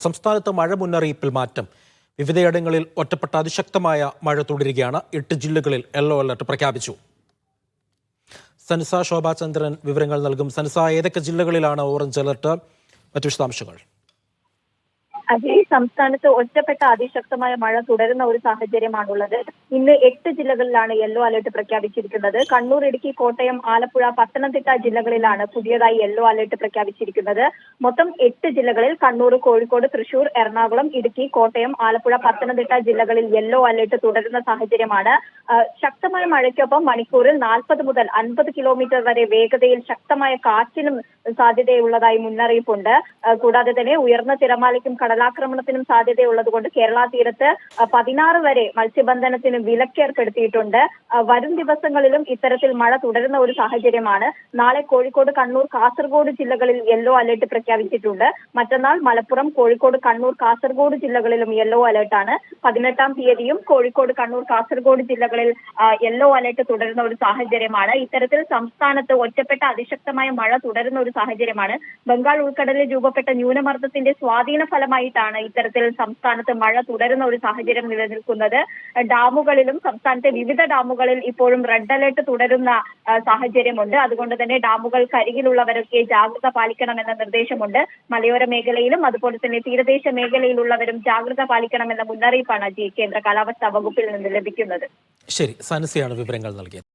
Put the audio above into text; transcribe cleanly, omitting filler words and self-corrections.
സംസ്ഥാനത്ത് മഴ മുന്നറിയിപ്പിൽ മാറ്റം. വിവിധയിടങ്ങളിൽ ഒറ്റപ്പെട്ട അതിശക്തമായ മഴ തുടരുകയാണ്. 8 ജില്ലകളിൽ യെല്ലോ അലർട്ട് പ്രഖ്യാപിച്ചു. സൻസ ശോഭാചന്ദ്രൻ വിവരങ്ങൾ നൽകും. സൻസ, ഏതൊക്കെ ജില്ലകളിലാണ് ഓറഞ്ച് അലർട്ട്? മറ്റു വിശദാംശങ്ങൾ. അജയ്, സംസ്ഥാനത്ത് ഒറ്റപ്പെട്ട അതിശക്തമായ മഴ തുടരുന്ന ഒരു സാഹചര്യമാണുള്ളത്. ഇന്ന് 8 ജില്ലകളിലാണ് യെല്ലോ അലർട്ട് പ്രഖ്യാപിച്ചിരിക്കുന്നത്. കണ്ണൂർ, ഇടുക്കി, കോട്ടയം, ആലപ്പുഴ, പത്തനംതിട്ട ജില്ലകളിലാണ് പുതിയതായി യെല്ലോ അലർട്ട് പ്രഖ്യാപിച്ചിരിക്കുന്നത്. മൊത്തം 8 ജില്ലകളിൽ കണ്ണൂർ, കോഴിക്കോട്, തൃശൂർ, എറണാകുളം, ഇടുക്കി, കോട്ടയം, ആലപ്പുഴ, പത്തനംതിട്ട ജില്ലകളിൽ യെല്ലോ അലർട്ട് തുടരുന്ന സാഹചര്യമാണ്. ശക്തമായ മഴയ്ക്കൊപ്പം മണിക്കൂറിൽ 40 മുതൽ 50 കിലോമീറ്റർ വരെ വേഗതയിൽ ശക്തമായ കാറ്റിനും സാധ്യതയുള്ളതായി മുന്നറിയിപ്പുണ്ട്. കൂടാതെ തന്നെ ഉയർന്ന തിരമാലയ്ക്കും കടലാക്രമണത്തിനും സാധ്യതയുള്ളതുകൊണ്ട് കേരള തീരത്ത് 16 വരെ മത്സ്യബന്ധനത്തിന് വിലക്കേർപ്പെടുത്തിയിട്ടുണ്ട്. വരും ദിവസങ്ങളിലും ഇത്തരത്തിൽ മഴ തുടരുന്ന ഒരു സാഹചര്യമാണ്. നാളെ കോഴിക്കോട്, കണ്ണൂർ, കാസർഗോഡ് ജില്ലകളിൽ യെല്ലോ അലർട്ട് പ്രഖ്യാപിച്ചിട്ടുണ്ട്. മറ്റന്നാൾ മലപ്പുറം, കോഴിക്കോട്, കണ്ണൂർ, കാസർഗോഡ് ജില്ലകളിലും യെല്ലോ അലർട്ടാണ്. 18-ാം തീയതിയും കോഴിക്കോട്, കണ്ണൂർ, കാസർഗോഡ് ജില്ലകളിൽ യെല്ലോ അലർട്ട് തുടരുന്ന ഒരു സാഹചര്യമാണ്. ഇത്തരത്തിൽ സംസ്ഥാനത്ത് ഒറ്റപ്പെട്ട അതിശക്തമായ മഴ തുടരുന്ന ഒരു സാഹചര്യമാണ്. ബംഗാൾ ഉൾക്കടലിൽ രൂപപ്പെട്ട ന്യൂനമർദ്ദത്തിന്റെ സ്വാധീന ഫലമായിട്ടാണ് ഇത്തരത്തിൽ സംസ്ഥാനത്ത് മഴ തുടരുന്ന ഒരു സാഹചര്യം നിലനിൽക്കുന്നത്. ഡാമുകളിലും സംസ്ഥാനത്തെ വിവിധ ഡാമുകളിൽ ഇപ്പോഴും റെഡ് അലർട്ട് തുടരുന്ന സാഹചര്യമുണ്ട്. അതുകൊണ്ട് തന്നെ ഡാമുകൾക്കരികിലുള്ളവരൊക്കെ ജാഗ്രത പാലിക്കണമെന്ന നിർദ്ദേശമുണ്ട്. മലയോര മേഖലയിലും അതുപോലെ തന്നെ തീരദേശ മേഖലയിലുള്ളവരും ജാഗ്രത പാലിക്കണമെന്ന മുന്നറിയിപ്പാണ് കേന്ദ്ര കാലാവസ്ഥാ വകുപ്പിൽ നിന്ന് ലഭിക്കുന്നത്. ശരി, സനസയാണ് വിവരങ്ങൾ നൽകിയത്.